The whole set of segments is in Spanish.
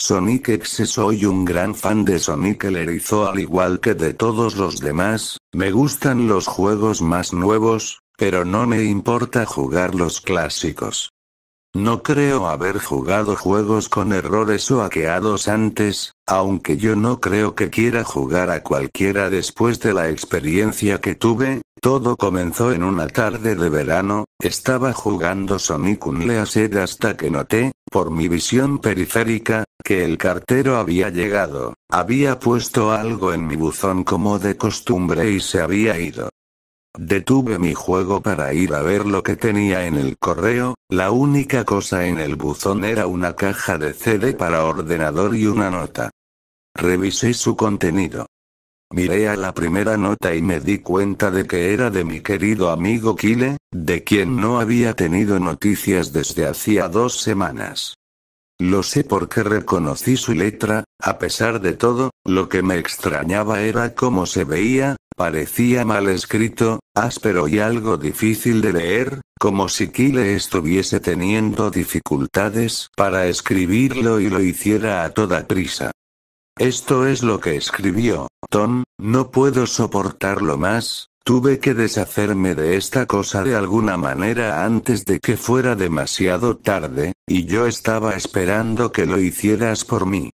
Sonic X. Soy un gran fan de Sonic el Erizo al igual que de todos los demás, me gustan los juegos más nuevos, pero no me importa jugar los clásicos. No creo haber jugado juegos con errores o hackeados antes, aunque yo no creo que quiera jugar a cualquiera después de la experiencia que tuve. Todo comenzó en una tarde de verano, estaba jugando Sonic Unleashed hasta que noté, por mi visión periférica, que el cartero había llegado, había puesto algo en mi buzón como de costumbre y se había ido. Detuve mi juego para ir a ver lo que tenía en el correo, la única cosa en el buzón era una caja de CD para ordenador y una nota. Revisé su contenido. Miré a la primera nota y me di cuenta de que era de mi querido amigo Kyle, de quien no había tenido noticias desde hacía 2 semanas. Lo sé porque reconocí su letra, a pesar de todo, lo que me extrañaba era cómo se veía, parecía mal escrito, áspero y algo difícil de leer, como si Kyle estuviese teniendo dificultades para escribirlo y lo hiciera a toda prisa. Esto es lo que escribió: Tom, no puedo soportarlo más. Tuve que deshacerme de esta cosa de alguna manera antes de que fuera demasiado tarde, y yo estaba esperando que lo hicieras por mí.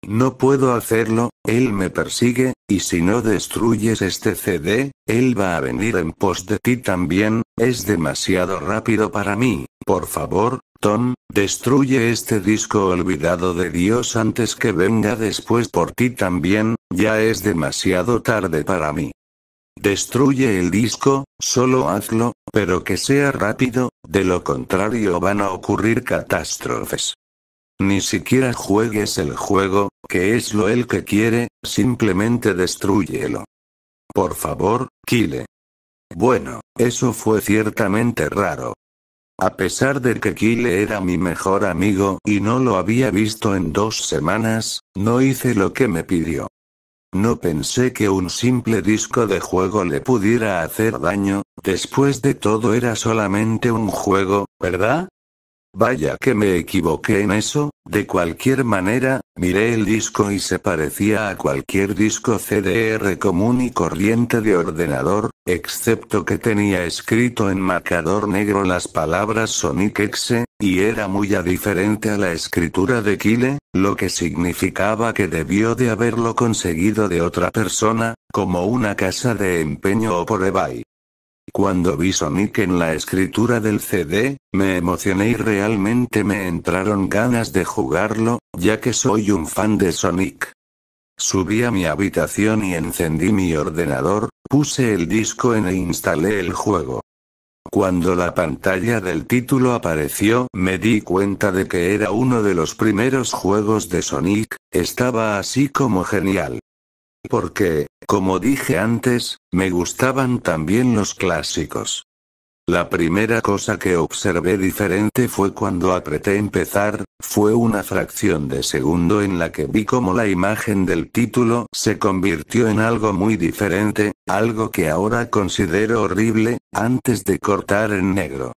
No puedo hacerlo, él me persigue, y si no destruyes este CD, él va a venir en pos de ti también, es demasiado rápido para mí. Por favor, Tom, destruye este disco olvidado de Dios antes que venga después por ti también, ya es demasiado tarde para mí. Destruye el disco, solo hazlo, pero que sea rápido, de lo contrario van a ocurrir catástrofes. Ni siquiera juegues el juego, que es lo él que quiere, simplemente destrúyelo. Por favor, Kyle. Bueno, eso fue ciertamente raro. A pesar de que Kyle era mi mejor amigo y no lo había visto en 2 semanas, no hice lo que me pidió. No pensé que un simple disco de juego le pudiera hacer daño, después de todo era solamente un juego, ¿verdad? Vaya que me equivoqué en eso. De cualquier manera, miré el disco y se parecía a cualquier disco CDR común y corriente de ordenador, excepto que tenía escrito en marcador negro las palabras Sonic X, y era muy diferente a la escritura de Kyle, lo que significaba que debió de haberlo conseguido de otra persona, como una casa de empeño o por eBay. Cuando vi Sonic en la escritura del CD, me emocioné y realmente me entraron ganas de jugarlo, ya que soy un fan de Sonic. Subí a mi habitación y encendí mi ordenador, puse el disco en e instalé el juego. Cuando la pantalla del título apareció, me di cuenta de que era uno de los primeros juegos de Sonic, estaba así como genial. Porque, como dije antes, me gustaban también los clásicos. La primera cosa que observé diferente fue cuando apreté empezar, fue una fracción de segundo en la que vi cómo la imagen del título se convirtió en algo muy diferente, algo que ahora considero horrible, antes de cortar en negro.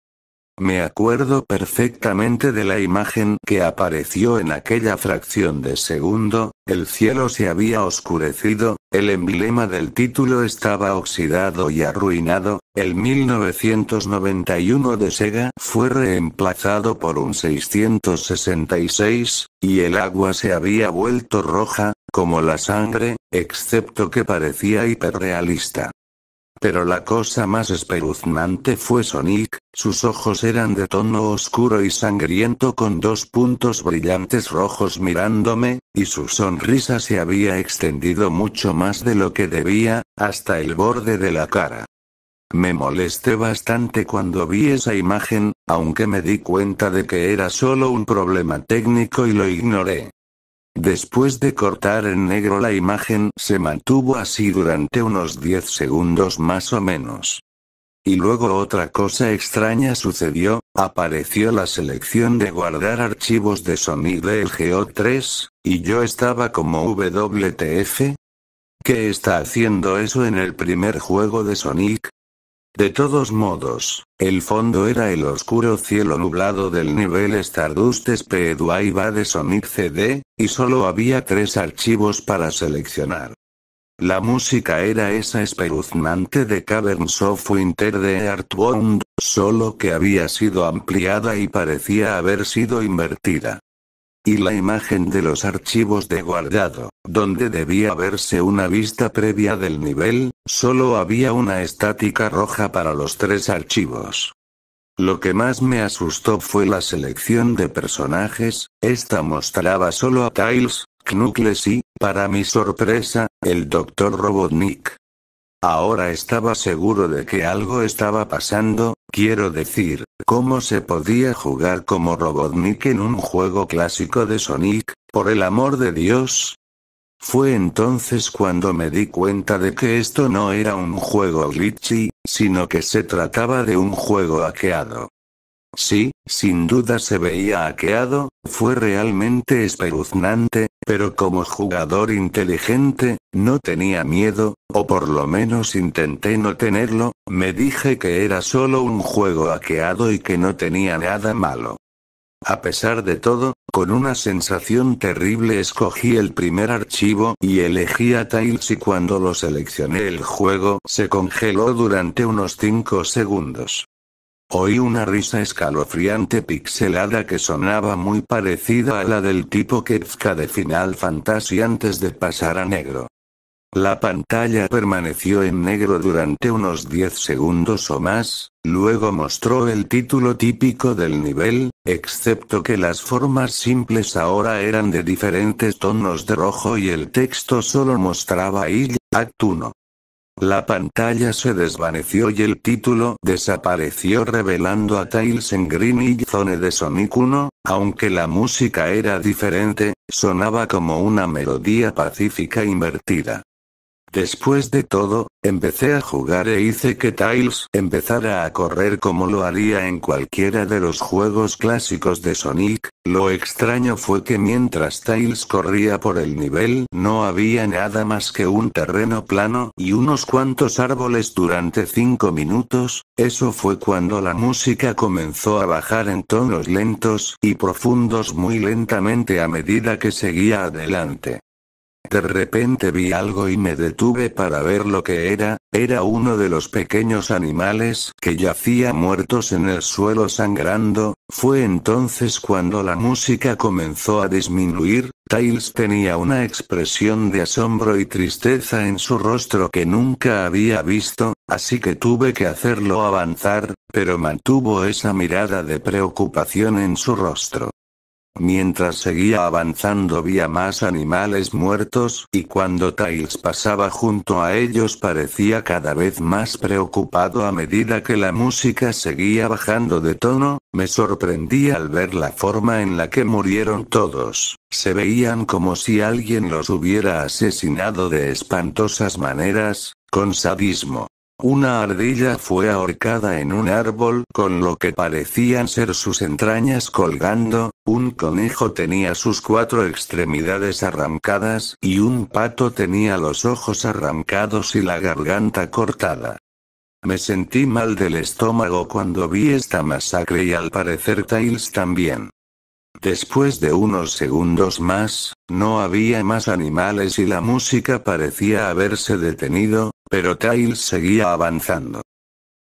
Me acuerdo perfectamente de la imagen que apareció en aquella fracción de segundo, el cielo se había oscurecido, el emblema del título estaba oxidado y arruinado, el 1991 de Sega fue reemplazado por un 666, y el agua se había vuelto roja, como la sangre, excepto que parecía hiperrealista. Pero la cosa más espeluznante fue Sonic, sus ojos eran de tono oscuro y sangriento con 2 puntos brillantes rojos mirándome, y su sonrisa se había extendido mucho más de lo que debía, hasta el borde de la cara. Me molesté bastante cuando vi esa imagen, aunque me di cuenta de que era solo un problema técnico y lo ignoré. Después de cortar en negro la imagen se mantuvo así durante unos 10 segundos más o menos. Y luego otra cosa extraña sucedió, apareció la selección de guardar archivos de Sonic del GO3, y yo estaba como WTF. ¿Qué está haciendo eso en el primer juego de Sonic? De todos modos, el fondo era el oscuro cielo nublado del nivel Stardust Speedway de Sonic CD, y solo había 3 archivos para seleccionar. La música era esa espeluznante de Caverns of Winter de Earthbound, solo que había sido ampliada y parecía haber sido invertida. Y la imagen de los archivos de guardado, donde debía verse una vista previa del nivel, solo había una estática roja para los 3 archivos. Lo que más me asustó fue la selección de personajes. Esta mostraba solo a Tails, Knuckles y, para mi sorpresa, el Dr. Robotnik. Ahora estaba seguro de que algo estaba pasando, quiero decir, ¿cómo se podía jugar como Robotnik en un juego clásico de Sonic, por el amor de Dios? Fue entonces cuando me di cuenta de que esto no era un juego glitchy, sino que se trataba de un juego hackeado. Sí, sin duda se veía hackeado, fue realmente espeluznante, pero como jugador inteligente, no tenía miedo, o por lo menos intenté no tenerlo, me dije que era solo un juego hackeado y que no tenía nada malo. A pesar de todo, con una sensación terrible escogí el primer archivo y elegí a Tails y cuando lo seleccioné el juego se congeló durante unos 5 segundos. Oí una risa escalofriante pixelada que sonaba muy parecida a la del tipo Kefka de Final Fantasy antes de pasar a negro. La pantalla permaneció en negro durante unos 10 segundos o más, luego mostró el título típico del nivel, excepto que las formas simples ahora eran de diferentes tonos de rojo y el texto solo mostraba I, Act 1. La pantalla se desvaneció y el título desapareció revelando a Tails en Green Hill Zone de Sonic 1, aunque la música era diferente, sonaba como una melodía pacífica invertida. Después de todo, empecé a jugar e hice que Tails empezara a correr como lo haría en cualquiera de los juegos clásicos de Sonic. Lo extraño fue que mientras Tails corría por el nivel no había nada más que un terreno plano y unos cuantos árboles durante 5 minutos. Eso fue cuando la música comenzó a bajar en tonos lentos y profundos muy lentamente a medida que seguía adelante. De repente vi algo y me detuve para ver lo que era uno de los pequeños animales que yacía muertos en el suelo sangrando. Fue entonces cuando la música comenzó a disminuir. Tails tenía una expresión de asombro y tristeza en su rostro que nunca había visto, así que tuve que hacerlo avanzar, pero mantuvo esa mirada de preocupación en su rostro. Mientras seguía avanzando vi a más animales muertos y cuando Tails pasaba junto a ellos parecía cada vez más preocupado a medida que la música seguía bajando de tono. Me sorprendí al ver la forma en la que murieron todos. Se veían como si alguien los hubiera asesinado de espantosas maneras, con sadismo. Una ardilla fue ahorcada en un árbol con lo que parecían ser sus entrañas colgando, un conejo tenía sus 4 extremidades arrancadas y un pato tenía los ojos arrancados y la garganta cortada. Me sentí mal del estómago cuando vi esta masacre y al parecer Tails también. Después de unos segundos más, no había más animales y la música parecía haberse detenido, pero Tails seguía avanzando.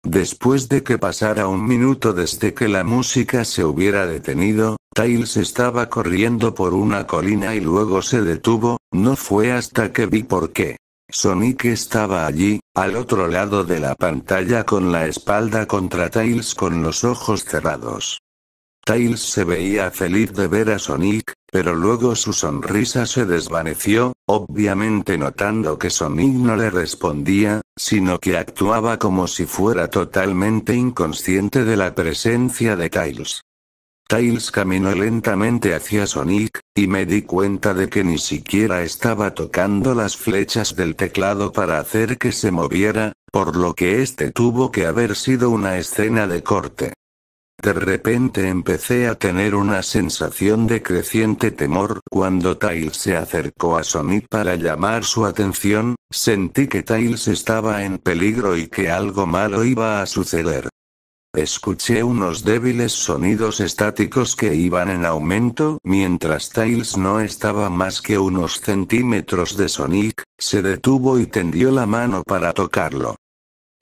Después de que pasara 1 minuto desde que la música se hubiera detenido, Tails estaba corriendo por una colina y luego se detuvo. No fue hasta que vi por qué. Sonic estaba allí, al otro lado de la pantalla con la espalda contra Tails con los ojos cerrados. Tails se veía feliz de ver a Sonic, pero luego su sonrisa se desvaneció, obviamente notando que Sonic no le respondía, sino que actuaba como si fuera totalmente inconsciente de la presencia de Tails. Tails caminó lentamente hacia Sonic, y me di cuenta de que ni siquiera estaba tocando las flechas del teclado para hacer que se moviera, por lo que este tuvo que haber sido una escena de corte. De repente empecé a tener una sensación de creciente temor. Cuando Tails se acercó a Sonic para llamar su atención, sentí que Tails estaba en peligro y que algo malo iba a suceder. Escuché unos débiles sonidos estáticos que iban en aumento. Mientras Tails no estaba más que unos centímetros de Sonic, se detuvo y tendió la mano para tocarlo.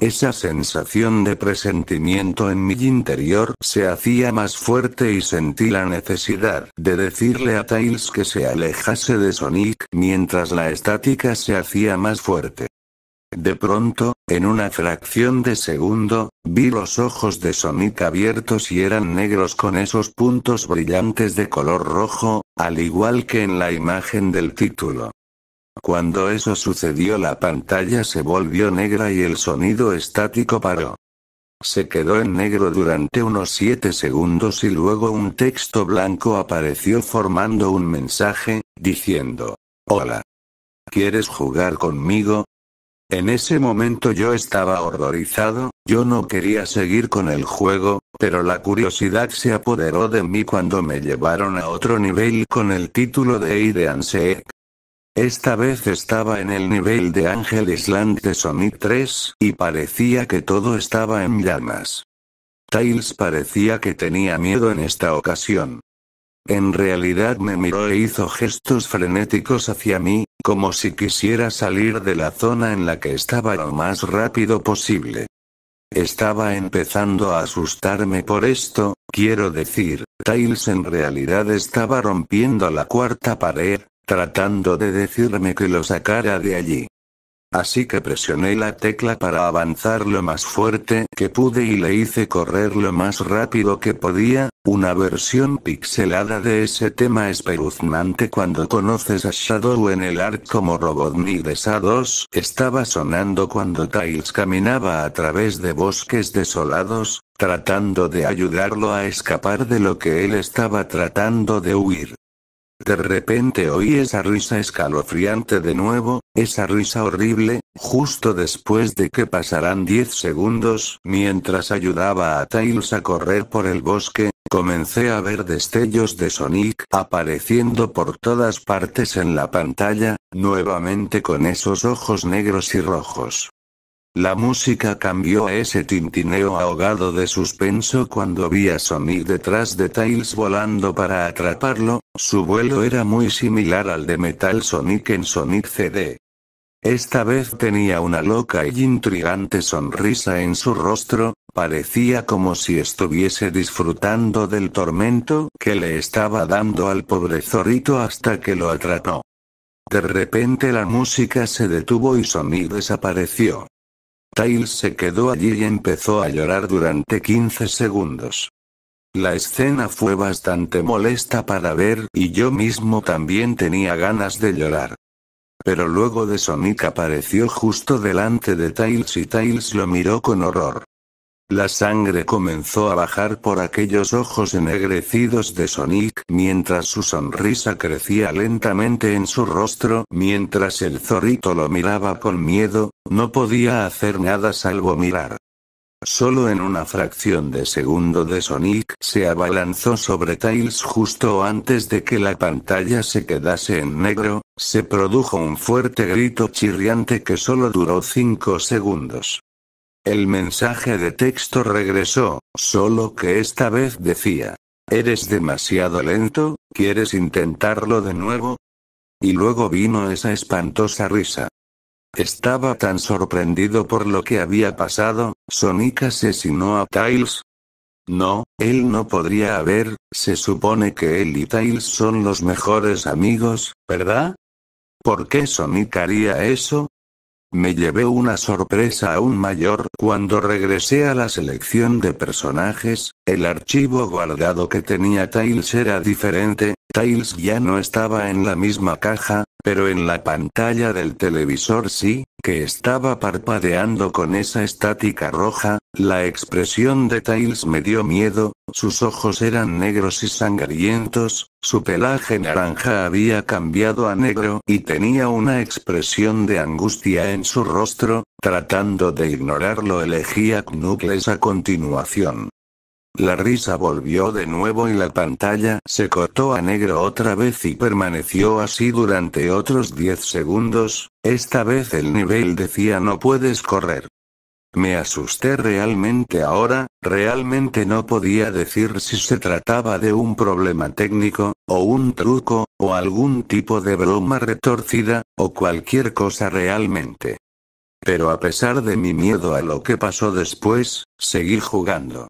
Esa sensación de presentimiento en mi interior se hacía más fuerte y sentí la necesidad de decirle a Tails que se alejase de Sonic mientras la estática se hacía más fuerte. De pronto, en una fracción de segundo, vi los ojos de Sonic abiertos y eran negros con esos puntos brillantes de color rojo, al igual que en la imagen del título. Cuando eso sucedió, la pantalla se volvió negra y el sonido estático paró. Se quedó en negro durante unos 7 segundos y luego un texto blanco apareció formando un mensaje, diciendo: «Hola. ¿Quieres jugar conmigo?». En ese momento yo estaba horrorizado, yo no quería seguir con el juego, pero la curiosidad se apoderó de mí cuando me llevaron a otro nivel con el título de Hide and Seek. Esta vez estaba en el nivel de Angel Island de Sonic 3, y parecía que todo estaba en llamas. Tails parecía que tenía miedo en esta ocasión. En realidad me miró e hizo gestos frenéticos hacia mí, como si quisiera salir de la zona en la que estaba lo más rápido posible. Estaba empezando a asustarme por esto, quiero decir, Tails en realidad estaba rompiendo la cuarta pared, tratando de decirme que lo sacara de allí. Así que presioné la tecla para avanzar lo más fuerte que pude y le hice correr lo más rápido que podía, una versión pixelada de ese tema espeluznante cuando conoces a Shadow en el arc como Robotnik de SA2 estaba sonando cuando Tails caminaba a través de bosques desolados, tratando de ayudarlo a escapar de lo que él estaba tratando de huir. De repente oí esa risa escalofriante de nuevo, esa risa horrible, justo después de que pasaran 10 segundos. Mientras ayudaba a Tails a correr por el bosque, comencé a ver destellos de Sonic apareciendo por todas partes en la pantalla, nuevamente con esos ojos negros y rojos. La música cambió a ese tintineo ahogado de suspenso cuando vi a Sonic detrás de Tails volando para atraparlo. Su vuelo era muy similar al de Metal Sonic en Sonic CD. Esta vez tenía una loca y intrigante sonrisa en su rostro, parecía como si estuviese disfrutando del tormento que le estaba dando al pobre zorrito hasta que lo atrapó. De repente la música se detuvo y Sonic desapareció. Tails se quedó allí y empezó a llorar durante 15 segundos. La escena fue bastante molesta para ver y yo mismo también tenía ganas de llorar. Pero luego de Sonic apareció justo delante de Tails y Tails lo miró con horror. La sangre comenzó a bajar por aquellos ojos ennegrecidos de Sonic mientras su sonrisa crecía lentamente en su rostro. Mientras el zorrito lo miraba con miedo, no podía hacer nada salvo mirar. Solo en una fracción de segundo de Sonic se abalanzó sobre Tails justo antes de que la pantalla se quedase en negro, se produjo un fuerte grito chirriante que solo duró 5 segundos. El mensaje de texto regresó, solo que esta vez decía: «Eres demasiado lento, ¿quieres intentarlo de nuevo?». Y luego vino esa espantosa risa. Estaba tan sorprendido por lo que había pasado. ¿Sonic asesinó a Tails? No, él no podría haber, se supone que él y Tails son los mejores amigos, ¿verdad? ¿Por qué Sonic haría eso? Me llevé una sorpresa aún mayor cuando regresé a la selección de personajes. El archivo guardado que tenía Tails era diferente. Tails ya no estaba en la misma caja, pero en la pantalla del televisor sí, que estaba parpadeando con esa estática roja. La expresión de Tails me dio miedo, sus ojos eran negros y sangrientos, su pelaje naranja había cambiado a negro y tenía una expresión de angustia en su rostro. Tratando de ignorarlo elegí a Knuckles a continuación. La risa volvió de nuevo y la pantalla se cortó a negro otra vez y permaneció así durante otros 10 segundos, esta vez el nivel decía no puedes correr. Me asusté realmente ahora, realmente no podía decir si se trataba de un problema técnico, o un truco, o algún tipo de broma retorcida, o cualquier cosa realmente. Pero a pesar de mi miedo a lo que pasó después, seguí jugando.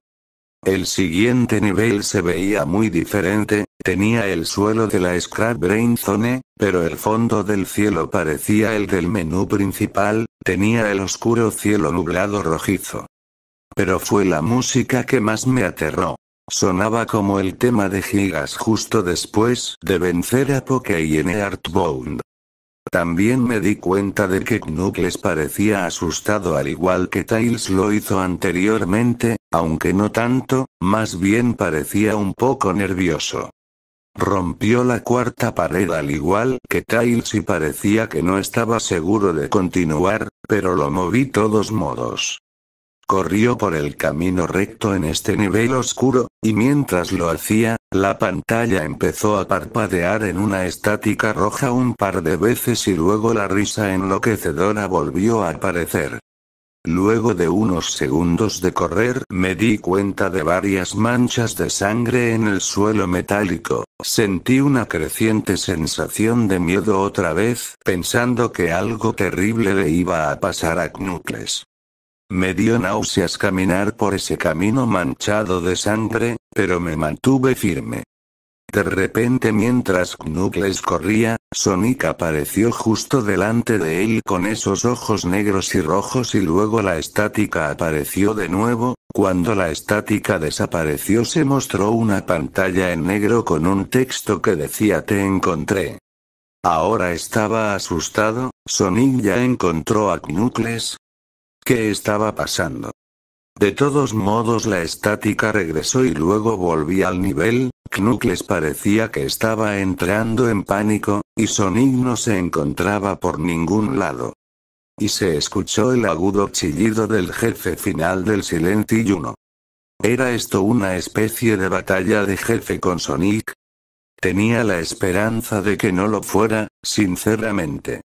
El siguiente nivel se veía muy diferente, tenía el suelo de la Scrap Brain Zone, pero el fondo del cielo parecía el del menú principal, tenía el oscuro cielo nublado rojizo. Pero fue la música que más me aterró. Sonaba como el tema de Gigas justo después de vencer a Poké y en Earthbound. También me di cuenta de que Knuckles parecía asustado al igual que Tails lo hizo anteriormente, aunque no tanto, más bien parecía un poco nervioso. Rompió la cuarta pared al igual que Tails y parecía que no estaba seguro de continuar, pero lo moví todos modos. Corrió por el camino recto en este nivel oscuro, y mientras lo hacía, la pantalla empezó a parpadear en una estática roja un par de veces y luego la risa enloquecedora volvió a aparecer. Luego de unos segundos de correr me di cuenta de varias manchas de sangre en el suelo metálico, sentí una creciente sensación de miedo otra vez, pensando que algo terrible le iba a pasar a Knuckles. Me dio náuseas caminar por ese camino manchado de sangre, pero me mantuve firme. De repente mientras Knuckles corría, Sonic apareció justo delante de él con esos ojos negros y rojos y luego la estática apareció de nuevo, cuando la estática desapareció se mostró una pantalla en negro con un texto que decía te encontré. Ahora estaba asustado, Sonic ya encontró a Knuckles. ¿Qué estaba pasando? De todos modos la estática regresó y luego volví al nivel, Knuckles parecía que estaba entrando en pánico, y Sonic no se encontraba por ningún lado. Y se escuchó el agudo chillido del jefe final del Silent Hill 1. ¿Era esto una especie de batalla de jefe con Sonic? Tenía la esperanza de que no lo fuera, sinceramente.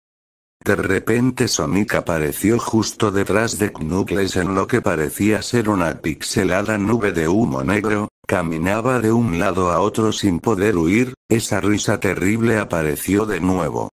De repente Sonic apareció justo detrás de Knuckles en lo que parecía ser una pixelada nube de humo negro, caminaba de un lado a otro sin poder huir, esa risa terrible apareció de nuevo.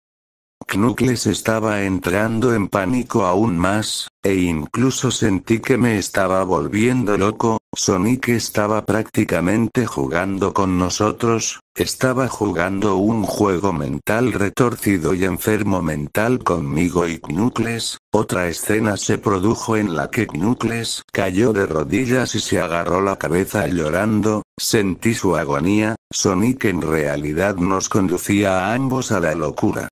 Knuckles estaba entrando en pánico aún más, e incluso sentí que me estaba volviendo loco. Sonic estaba prácticamente jugando con nosotros, estaba jugando un juego mental retorcido y enfermo mental conmigo y Knuckles. Otra escena se produjo en la que Knuckles cayó de rodillas y se agarró la cabeza llorando, sentí su agonía. Sonic en realidad nos conducía a ambos a la locura.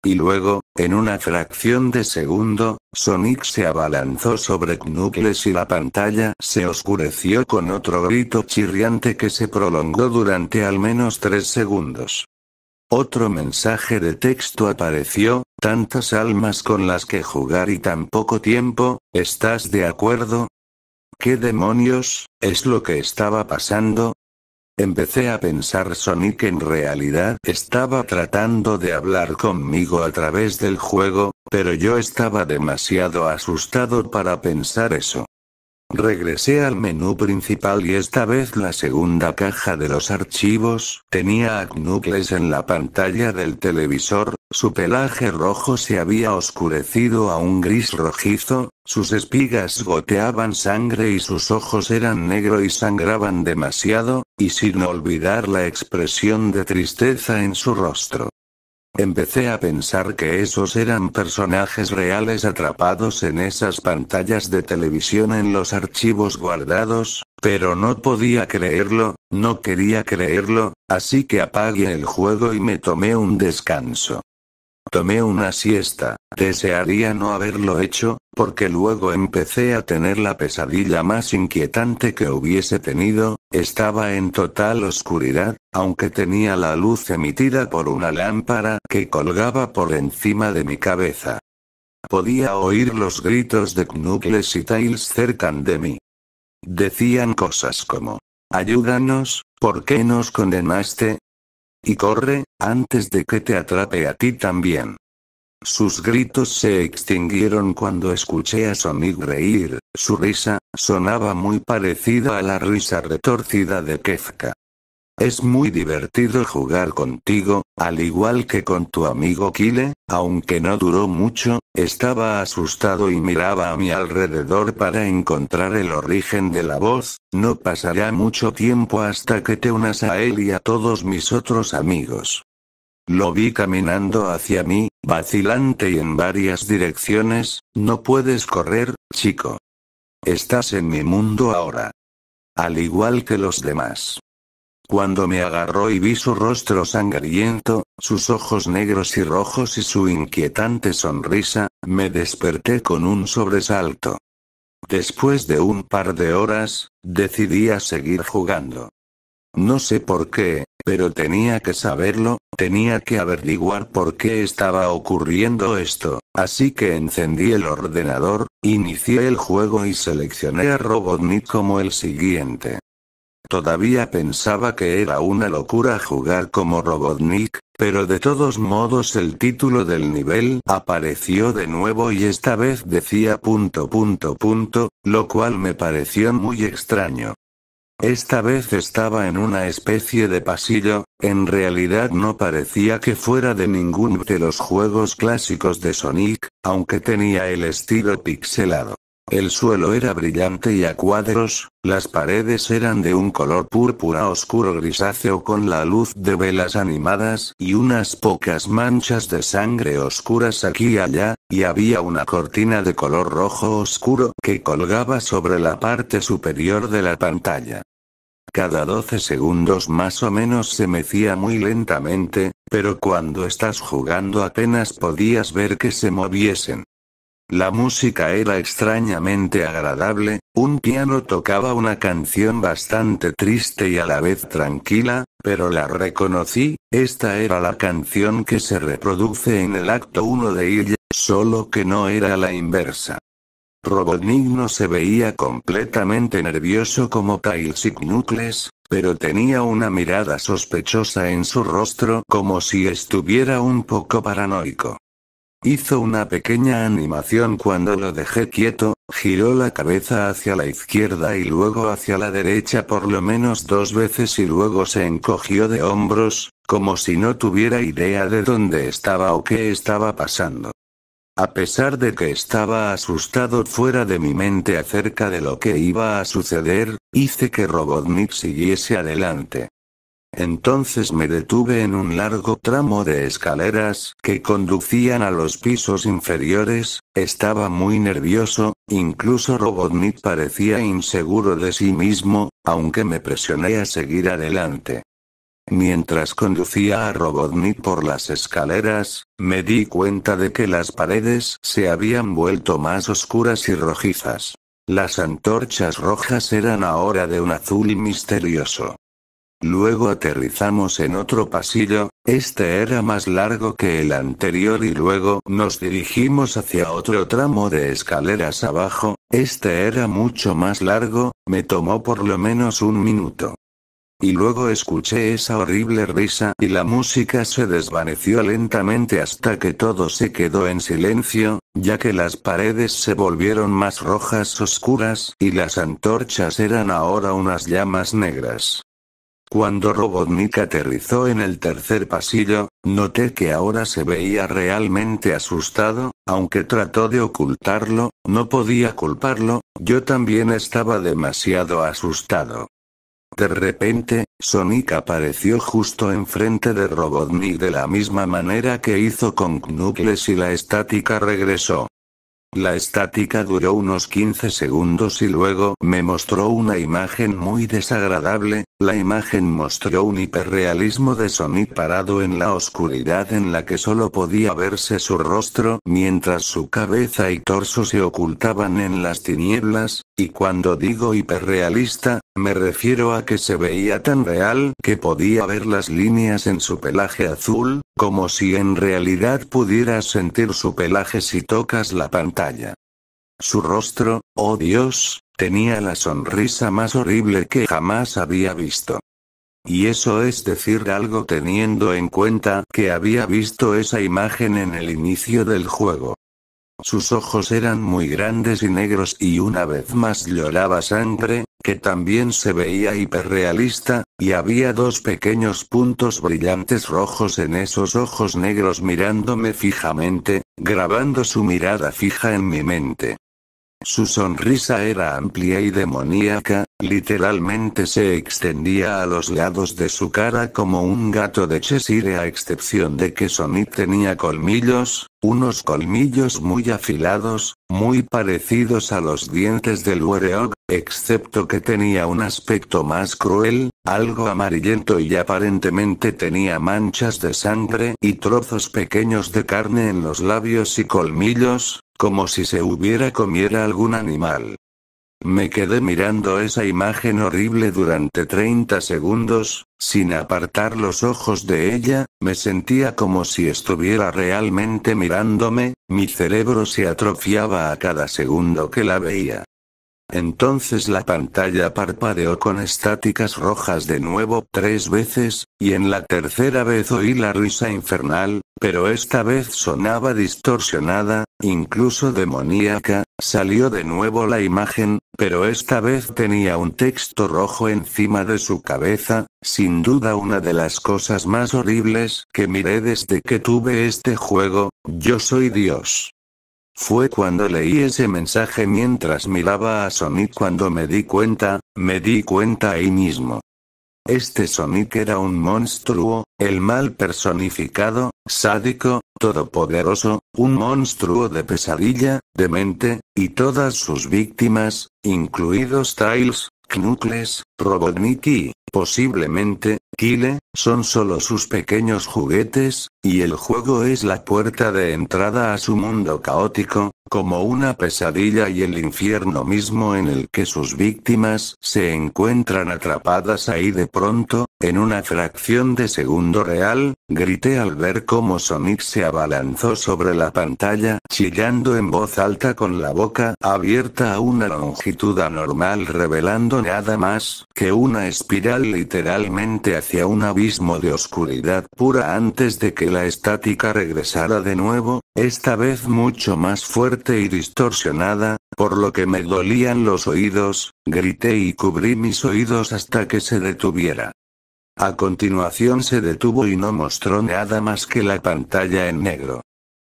Y luego, en una fracción de segundo, Sonic se abalanzó sobre Knuckles y la pantalla se oscureció con otro grito chirriante que se prolongó durante al menos 3 segundos. Otro mensaje de texto apareció, tantas almas con las que jugar y tan poco tiempo, ¿estás de acuerdo? ¿Qué demonios es lo que estaba pasando? Empecé a pensar Sonic en realidad estaba tratando de hablar conmigo a través del juego, pero yo estaba demasiado asustado para pensar eso. Regresé al menú principal y esta vez la segunda caja de los archivos tenía a Knuckles en la pantalla del televisor, su pelaje rojo se había oscurecido a un gris rojizo, sus espigas goteaban sangre y sus ojos eran negros y sangraban demasiado, y sin olvidar la expresión de tristeza en su rostro. Empecé a pensar que esos eran personajes reales atrapados en esas pantallas de televisión en los archivos guardados, pero no podía creerlo, no quería creerlo, así que apagué el juego y me tomé un descanso. Tomé una siesta, desearía no haberlo hecho, porque luego empecé a tener la pesadilla más inquietante que hubiese tenido, estaba en total oscuridad, aunque tenía la luz emitida por una lámpara que colgaba por encima de mi cabeza. Podía oír los gritos de Knuckles y Tails cerca de mí. Decían cosas como, ayúdanos, ¿por qué nos condenaste? Y corre, antes de que te atrape a ti también. Sus gritos se extinguieron cuando escuché a Sonic reír, su risa sonaba muy parecida a la risa retorcida de Kefka. Es muy divertido jugar contigo, al igual que con tu amigo Kyle, aunque no duró mucho, estaba asustado y miraba a mi alrededor para encontrar el origen de la voz, no pasará mucho tiempo hasta que te unas a él y a todos mis otros amigos. Lo vi caminando hacia mí, vacilante y en varias direcciones, no puedes correr, chico. Estás en mi mundo ahora. Al igual que los demás. Cuando me agarró y vi su rostro sangriento, sus ojos negros y rojos y su inquietante sonrisa, me desperté con un sobresalto. Después de un par de horas, decidí a seguir jugando. No sé por qué, pero tenía que saberlo, tenía que averiguar por qué estaba ocurriendo esto, así que encendí el ordenador, inicié el juego y seleccioné a Robotnik como el siguiente. Todavía pensaba que era una locura jugar como Robotnik, pero de todos modos el título del nivel apareció de nuevo y esta vez decía ... lo cual me pareció muy extraño. Esta vez estaba en una especie de pasillo, en realidad no parecía que fuera de ninguno de los juegos clásicos de Sonic, aunque tenía el estilo pixelado. El suelo era brillante y a cuadros, las paredes eran de un color púrpura oscuro grisáceo con la luz de velas animadas y unas pocas manchas de sangre oscuras aquí y allá, y había una cortina de color rojo oscuro que colgaba sobre la parte superior de la pantalla. Cada 12 segundos más o menos se mecía muy lentamente, pero cuando estás jugando apenas podías ver que se moviesen. La música era extrañamente agradable, un piano tocaba una canción bastante triste y a la vez tranquila, pero la reconocí, esta era la canción que se reproduce en el acto 1 de Ilya, solo que no era la inversa. Robotnik no se veía completamente nervioso como Tails y Knuckles, pero tenía una mirada sospechosa en su rostro como si estuviera un poco paranoico. Hizo una pequeña animación cuando lo dejé quieto, giró la cabeza hacia la izquierda y luego hacia la derecha por lo menos 2 veces y luego se encogió de hombros, como si no tuviera idea de dónde estaba o qué estaba pasando. A pesar de que estaba asustado fuera de mi mente acerca de lo que iba a suceder, hice que Robotnik siguiese adelante. Entonces me detuve en un largo tramo de escaleras que conducían a los pisos inferiores, estaba muy nervioso, incluso Robotnik parecía inseguro de sí mismo, aunque me presioné a seguir adelante. Mientras conducía a Robotnik por las escaleras, me di cuenta de que las paredes se habían vuelto más oscuras y rojizas. Las antorchas rojas eran ahora de un azul misterioso. Luego aterrizamos en otro pasillo, este era más largo que el anterior y luego nos dirigimos hacia otro tramo de escaleras abajo, este era mucho más largo, me tomó por lo menos 1 minuto. Y luego escuché esa horrible risa y la música se desvaneció lentamente hasta que todo se quedó en silencio, ya que las paredes se volvieron más rojas oscuras y las antorchas eran ahora unas llamas negras. Cuando Robotnik aterrizó en el tercer pasillo, noté que ahora se veía realmente asustado, aunque trató de ocultarlo, no podía culparlo, yo también estaba demasiado asustado. De repente, Sonic apareció justo enfrente de Robotnik de la misma manera que hizo con Knuckles y la estática regresó. La estática duró unos 15 segundos y luego me mostró una imagen muy desagradable, la imagen mostró un hiperrealismo de Sonic parado en la oscuridad en la que solo podía verse su rostro mientras su cabeza y torso se ocultaban en las tinieblas, y cuando digo hiperrealista, me refiero a que se veía tan real que podía ver las líneas en su pelaje azul, como si en realidad pudieras sentir su pelaje si tocas la pantalla. Su rostro, oh Dios, tenía la sonrisa más horrible que jamás había visto. Y eso es decir algo teniendo en cuenta que había visto esa imagen en el inicio del juego. Sus ojos eran muy grandes y negros y una vez más lloraba sangre, que también se veía hiperrealista, y había dos pequeños puntos brillantes rojos en esos ojos negros mirándome fijamente, grabando su mirada fija en mi mente. Su sonrisa era amplia y demoníaca, literalmente se extendía a los lados de su cara como un gato de Cheshire a excepción de que Sonic tenía colmillos, unos colmillos muy afilados, muy parecidos a los dientes del Warthog, excepto que tenía un aspecto más cruel, algo amarillento y aparentemente tenía manchas de sangre y trozos pequeños de carne en los labios y colmillos, como si se hubiera comiera algún animal. Me quedé mirando esa imagen horrible durante 30 segundos, sin apartar los ojos de ella, me sentía como si estuviera realmente mirándome, mi cerebro se atrofiaba a cada segundo que la veía. Entonces la pantalla parpadeó con estáticas rojas de nuevo 3 veces, y en la tercera vez oí la risa infernal, pero esta vez sonaba distorsionada, incluso demoníaca, salió de nuevo la imagen, pero esta vez tenía un texto rojo encima de su cabeza, sin duda una de las cosas más horribles que miré desde que tuve este juego, yo soy Dios. Fue cuando leí ese mensaje mientras miraba a Sonic cuando me di cuenta ahí mismo. Este Sonic era un monstruo, el mal personificado, sádico, todopoderoso, un monstruo de pesadilla, demente, y todas sus víctimas, incluidos Tails, Knuckles, Robotnik y, posiblemente, Kyle, son solo sus pequeños juguetes, y el juego es la puerta de entrada a su mundo caótico, como una pesadilla y el infierno mismo en el que sus víctimas se encuentran atrapadas ahí de pronto, en una fracción de segundo real, grité al ver cómo Sonic se abalanzó sobre la pantalla, chillando en voz alta con la boca abierta a una longitud anormal revelando nada más que una espiral literalmente hacia un abismo de oscuridad pura antes de que la estática regresara de nuevo, esta vez mucho más fuerte y distorsionada, por lo que me dolían los oídos, grité y cubrí mis oídos hasta que se detuviera. A continuación se detuvo y no mostró nada más que la pantalla en negro.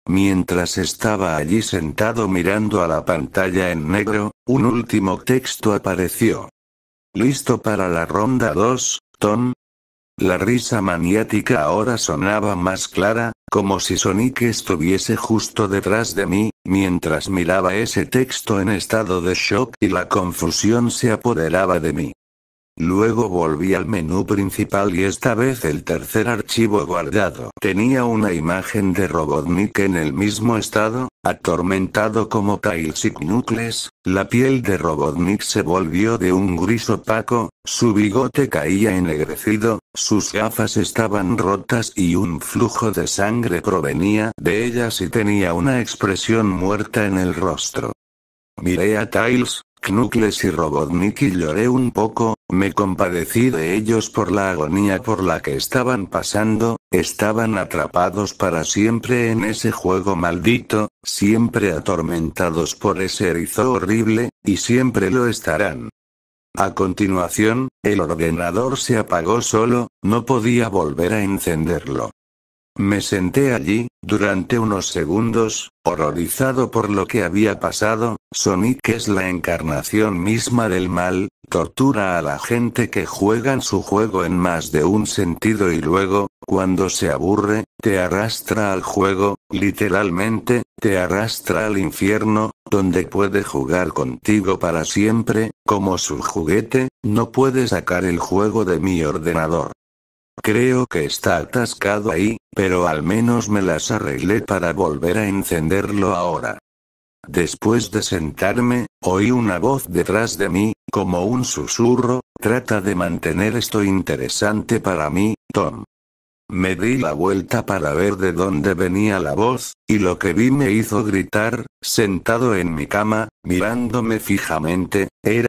Mientras estaba allí sentado mirando a la pantalla en negro, un último texto apareció. ¿Listo para la ronda 2, Tom? La risa maniática ahora sonaba más clara, como si Sonic estuviese justo detrás de mí, mientras miraba ese texto en estado de shock y la confusión se apoderaba de mí. Luego volví al menú principal y esta vez el tercer archivo guardado tenía una imagen de Robotnik en el mismo estado, atormentado como Tails y Knuckles, la piel de Robotnik se volvió de un gris opaco, su bigote caía ennegrecido, sus gafas estaban rotas y un flujo de sangre provenía de ellas y tenía una expresión muerta en el rostro. Miré a Tails, Knuckles y Robotnik y lloré un poco, me compadecí de ellos por la agonía por la que estaban pasando, estaban atrapados para siempre en ese juego maldito, siempre atormentados por ese erizo horrible, y siempre lo estarán. A continuación, el ordenador se apagó solo, no podía volver a encenderlo. Me senté allí, durante unos segundos, horrorizado por lo que había pasado. Sonic es la encarnación misma del mal, tortura a la gente que juegan su juego en más de un sentido y luego, cuando se aburre, te arrastra al juego, literalmente, te arrastra al infierno, donde puede jugar contigo para siempre, como su juguete, no puede sacar el juego de mi ordenador. Creo que está atascado ahí, pero al menos me las arreglé para volver a encenderlo ahora. Después de sentarme, oí una voz detrás de mí, como un susurro, trata de mantener esto interesante para mí, Tom. Me di la vuelta para ver de dónde venía la voz, y lo que vi me hizo gritar, sentado en mi cama, mirándome fijamente, era